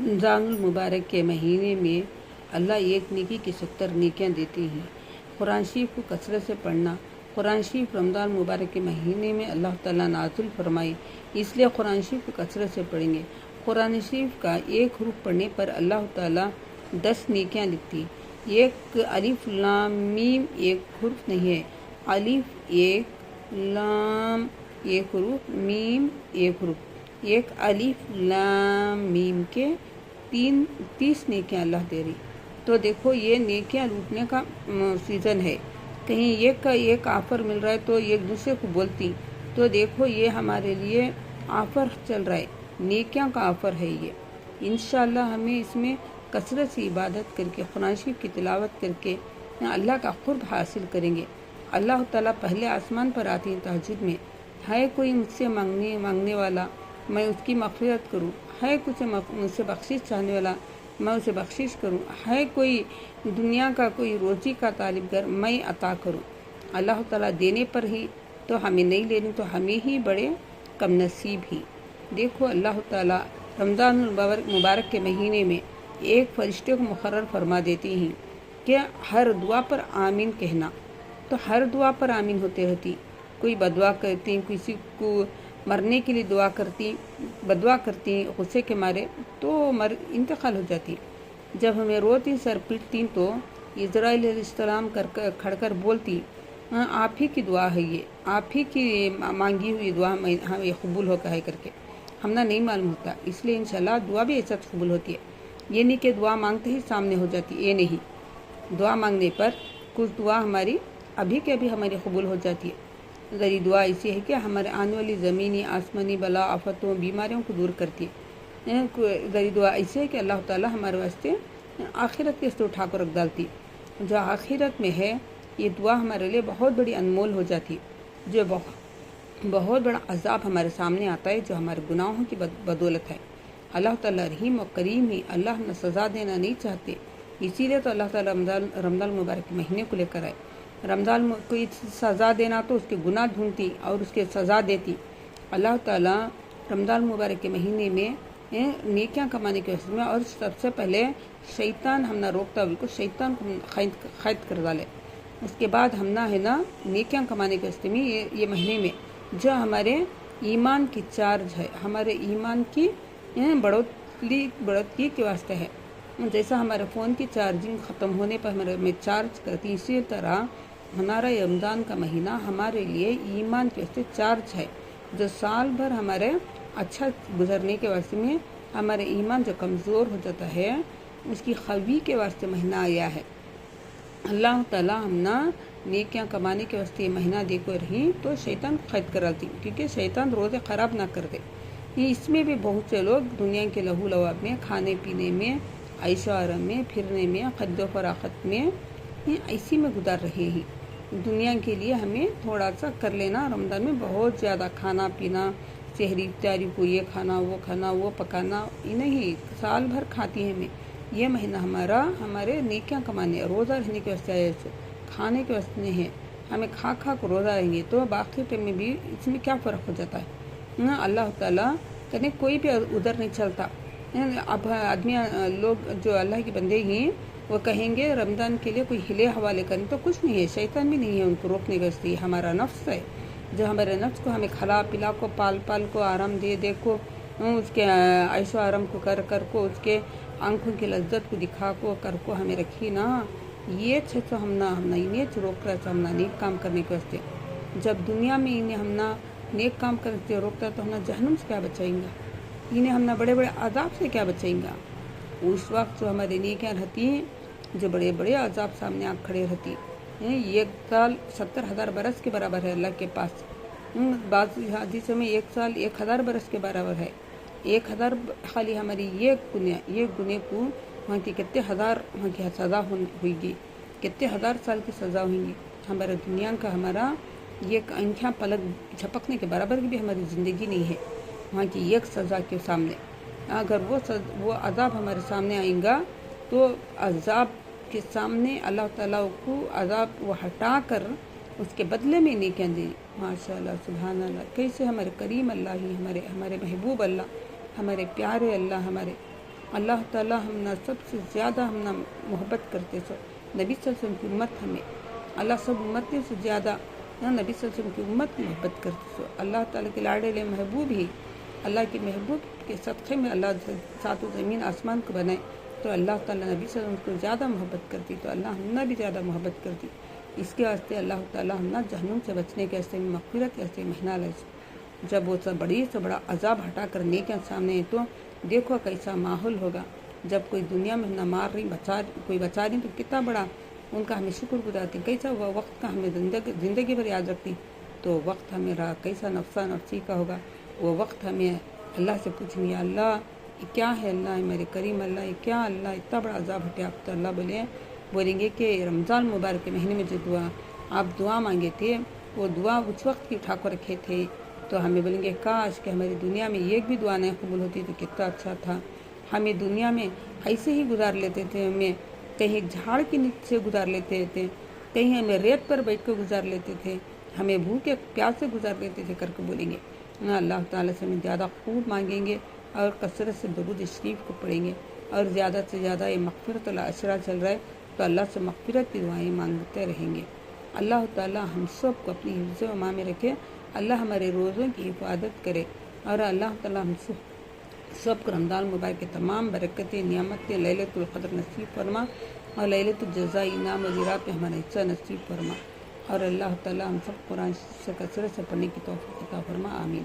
رمضان المبارک کے مہینے میں اللہ ایک نیکی کی 70 نیکیاں دیتی ہیں۔ قرآن شریف کو کثرت سے پڑھنا۔ قرآن شریف رمضان المبارک کے مہینے میں اللہ تعالیٰ نازل فرمائی، اس لیے قرآن شریف کو کثرت سے پڑھیں گے۔ قرآن شریف کا ایک حرف پڑھنے پر اللہ تعالیٰ 10 نیکیاں لکھتی۔ ایک الف لام میم ایک حرف نہیں ہے، الف ایک، لام ایک حرف، میم ایک حرف، ایک الف لام میم کے 30 نیکیاں اللہ دے رہی۔ تو دیکھو یہ نیکیاں لوٹنے کا سیزن ہے، کہیں ایک کا ایک آفر مل رہا ہے تو ایک دوسرے کو بولتی، تو دیکھو یہ ہمارے لیے آفر چل رہا ہے، نیکیاں کا آفر ہے یہ۔ انشاءاللہ ہمیں اس میں کثرت سے عبادت کر کے قرآن شریف کی تلاوت کر کے اللہ کا قرب حاصل کریں گے۔ اللہ تعالیٰ پہلے آسمان پر آتی ہیں تہجد میں، ہے کوئی مجھ سے مانگنے والا میں اس کی مغفرت کروں، ہے کچھ مجھ سے بخشش چاہنے والا میں اسے بخشش کروں، ہے کوئی دنیا کا کوئی روزی کا طالب گر میں عطا کروں۔ اللہ تعالیٰ دینے پر ہی تو ہمیں نہیں لینی تو ہمیں ہی بڑے کم نصیب ہی۔ دیکھو اللہ تعالیٰ رمضان المبارک کے مہینے میں ایک فرشتے کو مقرر فرما دیتی ہیں کہ ہر دعا پر آمین کہنا، تو ہر دعا پر آمین ہوتے رہتی۔ کوئی بدعا کرتی، کسی کو مرنے کے لیے دعا کرتی، بدعا کرتی غصے کے مارے تو انتقال ہو جاتی۔ جب ہمیں روتی سر پیٹتی تو اسرائیل علیہ السلام کھڑ کر بولتی، آپ ہی کی دعا ہے یہ، آپ ہی کی مانگی ہوئی دعا ہمیں قبول ہو کر کے ہمنا نہیں معلوم ہوتا، اس لیے انشاءاللہ دعا بھی ایسا قبول ہوتی ہے۔ یہ نہیں کہ دعا مانگتے ہی سامنے ہو جاتی، یہ نہیں، دعا مانگنے پر کچھ دعا ہماری ابھی کے ابھی ہماری قبول ہو جاتی ہے۔ ذری دعا ایسی ہے کہ ہمارے آنے والی زمینی آسمانی بلا آفتوں بیماریوں کو دور کرتی ہے۔ ذری دعا ایسی ہے کہ اللہ تعالیٰ ہمارے واسطے آخرت کے اٹھا کر رکھ ڈالتی، جو آخرت میں ہے یہ دعا ہمارے لیے بہت بڑی انمول ہو جاتی، جو بہت بڑا عذاب ہمارے سامنے آتا ہے جو ہمارے گناہوں کی بدولت ہے۔ اللہ تعالیٰ رحیم و کریم ہی، اللہ نہ سزا دینا نہیں چاہتے، اسی لیے تو اللہ تعالیٰ رمضان المبارک کے مہینے کو لے کر آئے۔ رمضان کوئی سزا دینا تو اس کے گناہ ڈھونڈتی اور اس کے سزا دیتی۔ اللہ تعالیٰ رمضان المبارک کے مہینے میں نیکیاں کمانے کے واسطے میں، اور سب سے پہلے شیطان ہم نہ روکتا، بالکل شیطان کو قید کر ڈالے۔ اس کے بعد ہم نہ ہے نا نیکیاں کمانے کے واسطے میں یہ مہینے میں جو ہمارے ایمان کی چارج ہے، ہمارے ایمان کی بڑھوتری کے واسطے ہے۔ جیسا ہمارے فون کی چارجنگ ختم ہونے پر ہمیں چارج کرتی، اسی طرح ہمارا رمضان کا مہینہ ہمارے لیے ایمان کے واسطے چارج ہے، جو سال بھر ہمارے اچھا گزرنے کے واسطے میں ہمارے ایمان جو کمزور ہو جاتا ہے اس کی قوی کے واسطے مہینہ آیا ہے۔ اللہ تعالیٰ ہم نہ نیکیاں کمانے کے واسطے یہ مہینہ دے کر رہی تو شیطان قید کراتی، کیونکہ شیطان روزے خراب نہ کر دے۔ اس میں بھی بہت سے لوگ دنیا کے لہو لعاب میں، کھانے پینے میں، عیش و آرام میں، پھرنے میں، خرید و فراخت میں اسی میں گزار رہے ہیں۔ دنیا کے لیے ہمیں تھوڑا سا کر لینا، رمضان میں بہت زیادہ کھانا پینا، سحری افطاری کو یہ کھانا وہ پکانا نہیں، سال بھر کھاتی ہیں ہمیں۔ یہ مہینہ ہمارے نیکیاں کمانے، روزہ رہنے کے واسطے آیا ہے، کھانے کے واسطے نہیں ہے۔ ہمیں کھا کو روزہ رہیں گے تو باقی ٹائم میں بھی اس میں کیا فرق ہو جاتا ہے۔ اللہ تعالیٰ کہنے کوئی بھی ادھر نہیں چلتا۔ اب آدمی لوگ جو اللہ کے بندے ہیں وہ کہیں گے رمضان کے لیے کوئی ہلے حوالے کریں تو کچھ نہیں ہے، شیطان بھی نہیں ہے ان کو روکنے کا، یہ ہمارا نفس ہے جو ہمارے نفس کو ہمیں کھلا پلا کو پال کو آرام دے کو اس کے عیش و آرام کو کر کو اس کے آنکھوں کی لذت کو دکھا کو کر کو ہمیں رکھی نا، یہ تو ہم انہیں روک رہا تو ہم نیک کام کرنے کے واسطے۔ جب دنیا میں انہیں ہم نیک کام کرنے سے روکتا تو ہم جہنم سے کیا بچائیں گا، انہیں ہم بڑے بڑے عذاب سے کیا بچائیں گا۔ اس وقت جو ہماری نیکیاں رہتی ہیں جو بڑے بڑے عذاب سامنے آ کھڑے رہتی، ایک سال 70,000 برس کے برابر ہے اللہ کے پاس۔ بعض حدیثوں میں ایک سال 1,000 برس کے برابر ہے۔ 1,000 خالی ہماری یہ گناہ کو وہاں کی کتنے ہزار وہاں کی سزا ہوئی گی، کتنے ہزار سال کی سزا ہوئی گی۔ ہمارا دنیا کا ہمارا یہ آنکھیں پلک جھپکنے کے برابر کی بھی ہماری زندگی نہیں ہے وہاں کی ایک سزا کے سامنے۔ اگر وہ عذاب ہمارے سامنے آئیں گا تو عذاب کے سامنے اللہ تعالیٰ کو عذاب وہ ہٹا کر اس کے بدلے میں نیکیاں دیں۔ ماشاءاللہ سبحان اللہ، کیسے ہمارے کریم اللہ ہی، ہمارے محبوب اللہ، ہمارے پیارے اللہ، ہمارے اللہ تعالیٰ ہمنا سب سے زیادہ ہمنا محبت کرتے سو نبی صلی اللہ علیہ وسلم کی امت ہمیں اللہ سب امتیں سے زیادہ نبی صلی اللہ علیہ وسلم کی امت محبت کرتے سو اللہ تعالیٰ کے لاڈلے محبوب ہی اللہ کے محبوب کے صدقے میں اللہ سات و زمین آسمان کو بنائے تو اللہ تعالیٰ نبی صلی اللہ علیہ وسلم کو زیادہ محبت کرتی تو اللہ ہمنا بھی زیادہ محبت کرتی. اس کے واسطے اللہ تعالیٰ ہمنا جہنم سے بچنے کے واسطے مغفرت کے واسطے مہینہ لے جب وہ سب بڑی سے بڑا عذاب ہٹا کر نیکیاں سامنے ہیں تو دیکھو کیسا ماحول ہوگا. جب کوئی دنیا میں نہ مار رہی کوئی بچا رہی تو کتنا بڑا ان کا ہمیں شکر گزارتی. کیسا وہ وقت کا ہمیں زندگی بھر یاد رکھتی تو وقت ہمیں رہا کیسا نفسہ نفسی کا ہوگا. وہ وقت ہمیں اللہ سے پوچھیں یا اللہ یہ کیا ہے، اللہ میرے کریم اللہ یہ کیا، اللہ اتنا بڑا عذاب ہٹے. آپ تو اللہ بولیں گے کہ رمضان مبارک کے مہینے میں جو آپ دعا مانگے تھے وہ دعا اس وقت کی اٹھا کر رکھے تھے تو ہمیں بولیں گے کاش کہ ہماری دنیا میں ایک بھی دعا نہیں قبول ہوتی تو کتنا اچھا تھا. ہمیں دنیا میں ایسے ہی گزار لیتے تھے، ہمیں کہیں جھاڑ کے نیچے سے گزار لیتے تھے، کہیں ہمیں ریت پر بیٹھ کے گزار لیتے تھے، ہمیں بھوکے پیاس سے گزار لیتے تھے کر کے بولیں گے. اللہ تعالیٰ سے ہمیں زیادہ خوب مانگیں گے اور کثرت سے درود شریف کو پڑھیں گے اور زیادہ سے زیادہ یہ مغفرت العشرہ چل رہا ہے تو اللہ سے مغفرت کی دعائیں مانگتے رہیں گے. اللہ تعالیٰ ہم سب کو اپنی حفظ و امان میں رکھے، اللہ ہمارے روزوں کی حفاظت کرے اور اللہ تعالیٰ ہم سب کو رمضان مبارک کے تمام برکتیں نعمتیں لیلۃ القدر نصیب فرما اور لیلۃ الجزاء انعام وزیرات پہ ہمارا حصہ نصیب فرما اور اللہ تعالیٰ ہم سب قرآن سے کثرت سے پڑھنے کی توفیق عطا فرما. آمین.